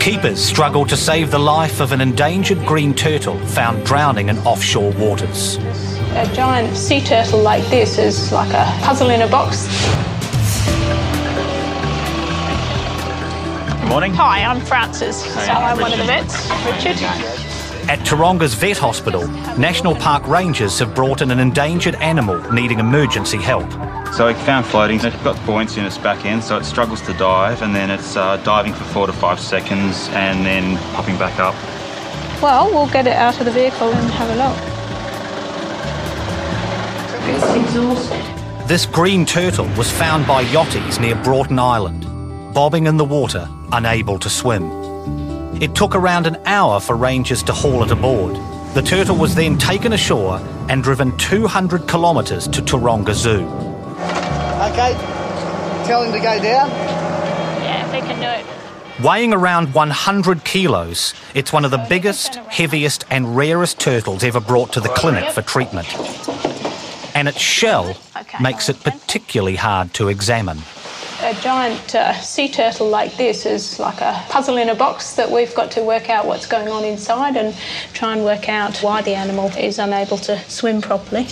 Keepers struggle to save the life of an endangered green turtle found drowning in offshore waters. A giant sea turtle like this is like a puzzle in a box. Good morning. Hi, I'm Frances. So I'm one of the vets, Richard. At Taronga's vet hospital, National Park Rangers have brought in an endangered animal needing emergency help. So we found floating. It's got buoyancy in its back end, so it struggles to dive, and then it's diving for 4 to 5 seconds and then popping back up. Well, we'll get it out of the vehicle and have a look. It's exhausted. This green turtle was found by yachties near Broughton Island, bobbing in the water, unable to swim. It took around an hour for rangers to haul it aboard. The turtle was then taken ashore and driven 200 kilometres to Taronga Zoo. OK, tell him to go down. Yeah, they can do it. Weighing around 100 kilos, it's one of the biggest, heaviest and rarest turtles ever brought to the clinic for treatment. And its shell makes it particularly hard to examine. A giant sea turtle like this is like a puzzle in a box that we've got to work out what's going on inside and try and work out why the animal is unable to swim properly.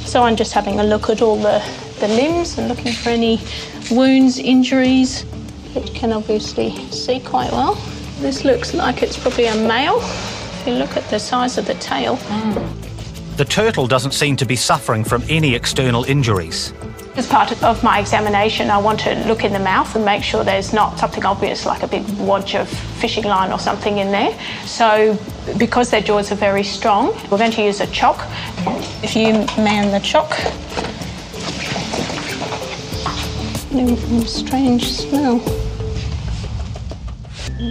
So I'm just having a look at all the limbs and looking for any wounds, injuries. It can obviously see quite well. This looks like it's probably a male. If you look at the size of the tail. The turtle doesn't seem to be suffering from any external injuries. As part of my examination, I want to look in the mouth and make sure there's not something obvious like a big wadge of fishing line or something in there. So because their jaws are very strong, we're going to use a chock. If you man the chock, strange smell.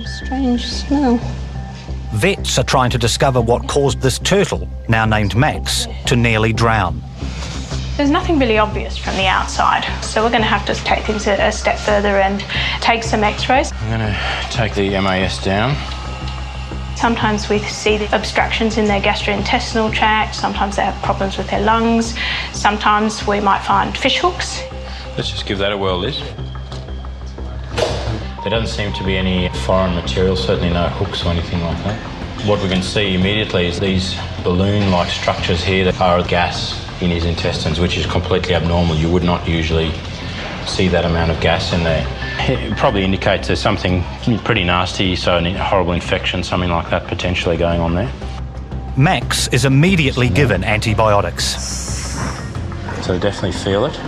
Strange smell. Vets are trying to discover what caused this turtle, now named Max, to nearly drown. There's nothing really obvious from the outside, so we're going to have to take things a step further and take some x-rays. I'm going to take the MAS down. Sometimes we see the obstructions in their gastrointestinal tract, sometimes they have problems with their lungs, sometimes we might find fish hooks. Let's just give that a whirl, Liz. There doesn't seem to be any foreign material, certainly no hooks or anything like that. What we can see immediately is these balloon-like structures here that are gas in his intestines, which is completely abnormal. You would not usually see that amount of gas in there. It probably indicates there's something pretty nasty, so a horrible infection, something like that potentially going on there. Max is immediately given antibiotics. So definitely feel it.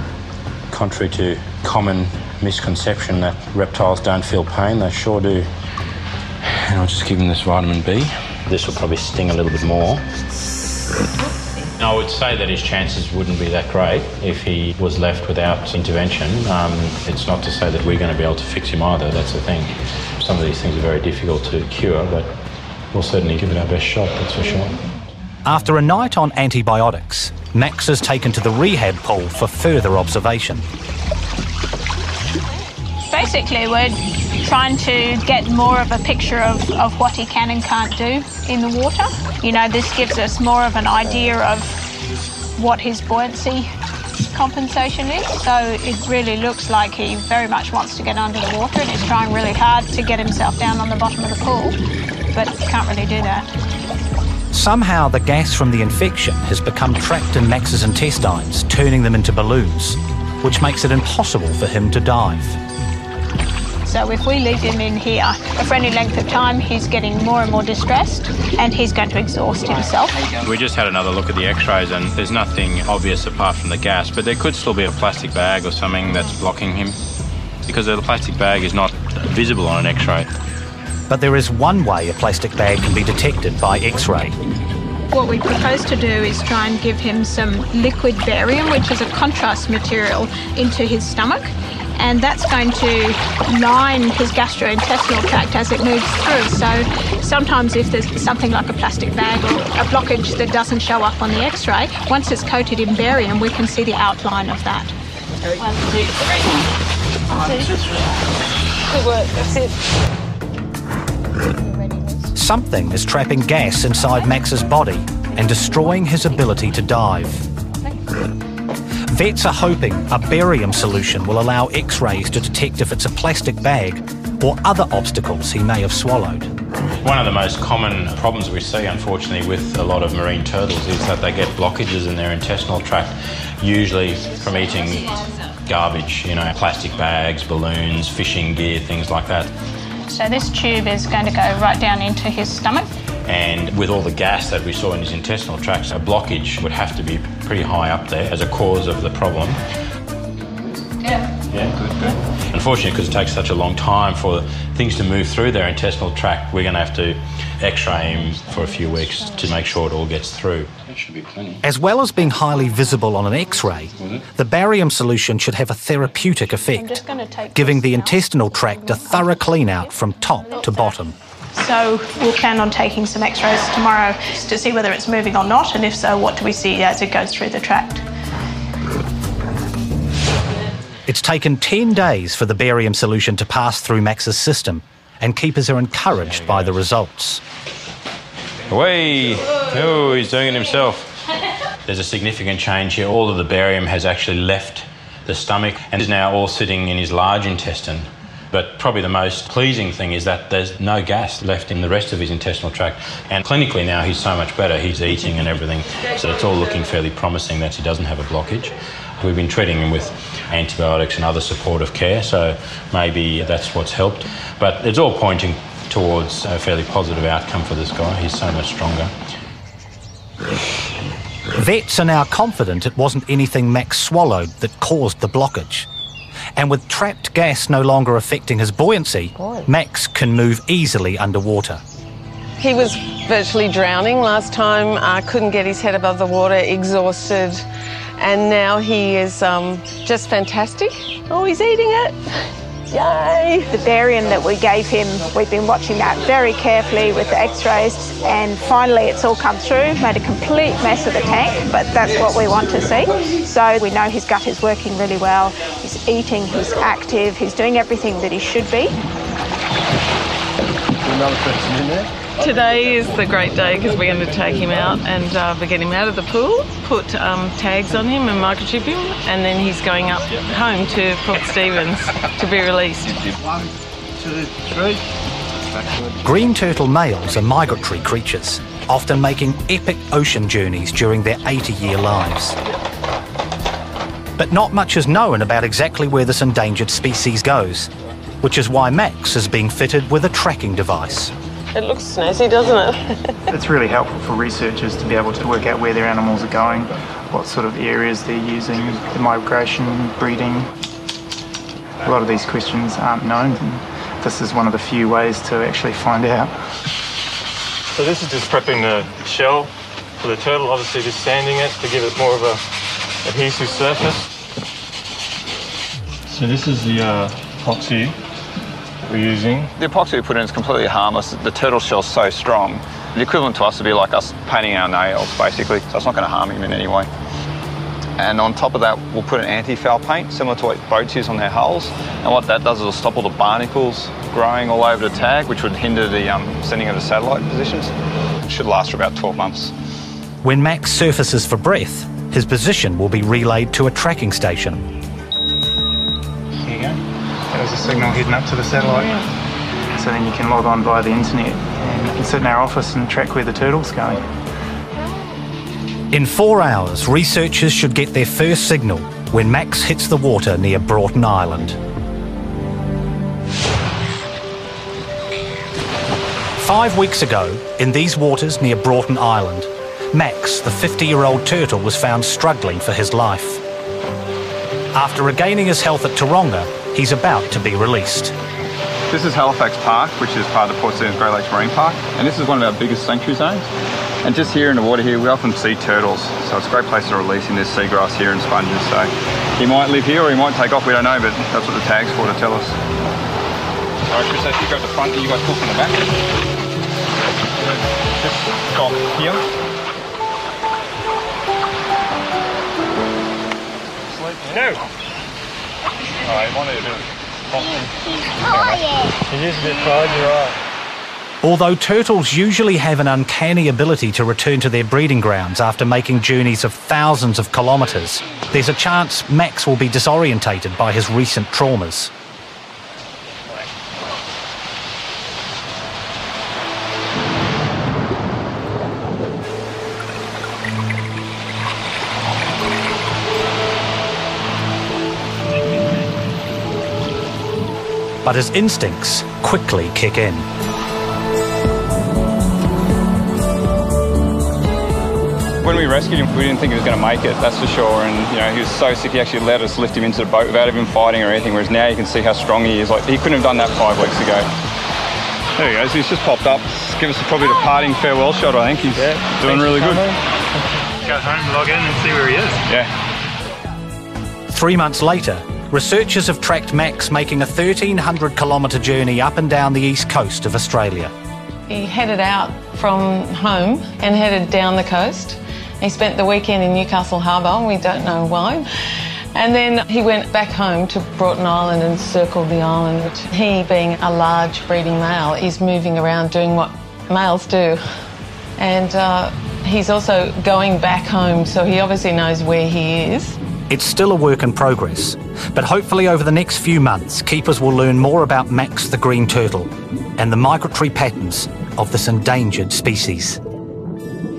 Contrary to common misconception that reptiles don't feel pain, they sure do. And I'll just give him this vitamin B. This will probably sting a little bit more. I would say that his chances wouldn't be that great if he was left without intervention. It's not to say that we're going to be able to fix him either, that's the thing. Some of these things are very difficult to cure, but we'll certainly give it our best shot, that's for sure. After a night on antibiotics, Max is taken to the rehab pool for further observation. Basically, we're trying to get more of a picture of what he can and can't do in the water. You know, this gives us more of an idea of what his buoyancy compensation is. So it really looks like he very much wants to get under the water and he's trying really hard to get himself down on the bottom of the pool, but can't really do that. Somehow the gas from the infection has become trapped in Max's intestines, turning them into balloons, which makes it impossible for him to dive. So if we leave him in here for any length of time, he's getting more and more distressed and he's going to exhaust himself. We just had another look at the x-rays and there's nothing obvious apart from the gas, but there could still be a plastic bag or something that's blocking him because the plastic bag is not visible on an x-ray. But there is one way a plastic bag can be detected by x-ray. What we propose to do is try and give him some liquid barium, which is a contrast material, into his stomach. And that's going to line his gastrointestinal tract as it moves through. So sometimes if there's something like a plastic bag or a blockage that doesn't show up on the x-ray, once it's coated in barium, we can see the outline of that. 1, 2, 3. Good work, that's it. Something is trapping gas inside Max's body and destroying his ability to dive. Vets are hoping a barium solution will allow x-rays to detect if it's a plastic bag or other obstacles he may have swallowed. One of the most common problems we see, unfortunately, with a lot of marine turtles is that they get blockages in their intestinal tract, usually from eating garbage, plastic bags, balloons, fishing gear, things like that. So this tube is going to go right down into his stomach. And with all the gas that we saw in his intestinal tracts, a blockage would have to be pretty high up there as a cause of the problem. Yeah, good. Unfortunately, because it takes such a long time for things to move through their intestinal tract, we're going to have to x-ray him for a few weeks to make sure it all gets through. It should be plenty. As well as being highly visible on an x-ray, the barium solution should have a therapeutic effect, giving the intestinal tract a thorough clean-out from top to bottom. So we'll plan on taking some x-rays tomorrow to see whether it's moving or not, and if so, what do we see as it goes through the tract. It's taken 10 days for the barium solution to pass through Max's system, and keepers are encouraged by the results. Away! Oh, he's doing it himself. There's a significant change here. All of the barium has actually left the stomach and is now all sitting in his large intestine. But probably the most pleasing thing is that there's no gas left in the rest of his intestinal tract. And clinically now he's so much better. He's eating and everything. So it's all looking fairly promising that he doesn't have a blockage. We've been treating him with antibiotics and other supportive care, so maybe that's what's helped. But it's all pointing towards a fairly positive outcome for this guy. He's so much stronger. Vets are now confident it wasn't anything Max swallowed that caused the blockage. And with trapped gas no longer affecting his buoyancy, Max can move easily underwater. He was virtually drowning last time, couldn't get his head above the water, exhausted, and now he is just fantastic. Oh, he's eating it. Yay! The barium that we gave him, we've been watching that very carefully with the x-rays, and finally it's all come through, made a complete mess of the tank, but that's what we want to see. So we know his gut is working really well, he's eating, he's active, he's doing everything that he should be. Another person in there. Today is the great day because we're going to take him out and we get him out of the pool, put tags on him and microchip him, and then he's going up home to Port Stephens to be released. 1, 2, 3. Green turtle males are migratory creatures, often making epic ocean journeys during their 80-year lives. But not much is known about exactly where this endangered species goes, which is why Max is being fitted with a tracking device. It looks snazzy, doesn't it? It's really helpful for researchers to be able to work out where their animals are going, what sort of areas they're using, the migration, breeding. A lot of these questions aren't known, and this is one of the few ways to actually find out. So this is just prepping the shell for the turtle, obviously just sanding it to give it more of a adhesive surface. So this is the epoxy we're using. The epoxy we put in is completely harmless. The turtle shell's so strong. The equivalent to us would be like us painting our nails, basically, so it's not going to harm him in any way. And on top of that, we'll put an anti-foul paint, similar to what boats use on their hulls. And what that does is it'll stop all the barnacles growing all over the tag, which would hinder the sending of the satellite positions. It should last for about 12 months. When Max surfaces for breath, his position will be relayed to a tracking station. Here you go. There's a signal heading up to the satellite. So then you can log on via the internet and you can sit in our office and track where the turtle's going. In 4 hours, researchers should get their first signal when Max hits the water near Broughton Island. 5 weeks ago, in these waters near Broughton Island, Max, the 50-year-old turtle, was found struggling for his life. After regaining his health at Taronga, he's about to be released. This is Halifax Park, which is part of the Port Stephens Great Lakes Marine Park, and this is one of our biggest sanctuary zones. And just here in the water here, we often see turtles, so it's a great place to release in this seagrass here and sponges. So he might live here or he might take off, we don't know, but that's what the tag's for, to tell us. All right, Chris, if you grab the front, you guys pull from the back. Just stop here. No! Alright, one of you do it. He is a bit tired, you're right. Although turtles usually have an uncanny ability to return to their breeding grounds after making journeys of thousands of kilometres, there's a chance Max will be disorientated by his recent traumas. but his instincts quickly kick in. When we rescued him, we didn't think he was going to make it, that's for sure. And he was so sick, he actually let us lift him into the boat without even fighting or anything. Whereas now you can see how strong he is. Like, he couldn't have done that 5 weeks ago. There he goes. He's just popped up. Give us probably the parting farewell shot. I think he's doing really good. Go home, log in, and see where he is. Yeah. 3 months later, researchers have tracked Max making a 1,300-kilometre journey up and down the east coast of Australia. He headed out from home and headed down the coast. He spent the weekend in Newcastle Harbour, we don't know why. And then he went back home to Broughton Island and circled the island. He, being a large breeding male, is moving around doing what males do. And he's also going back home, so he obviously knows where he is. It's still a work in progress, but hopefully over the next few months, keepers will learn more about Max the green turtle and the migratory patterns of this endangered species.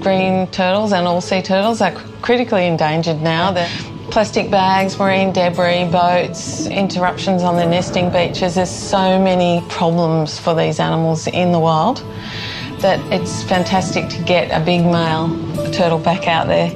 Green turtles and all sea turtles are critically endangered now. The plastic bags, marine debris, boats, interruptions on the nesting beaches. There's so many problems for these animals in the wild that it's fantastic to get a big male turtle back out there.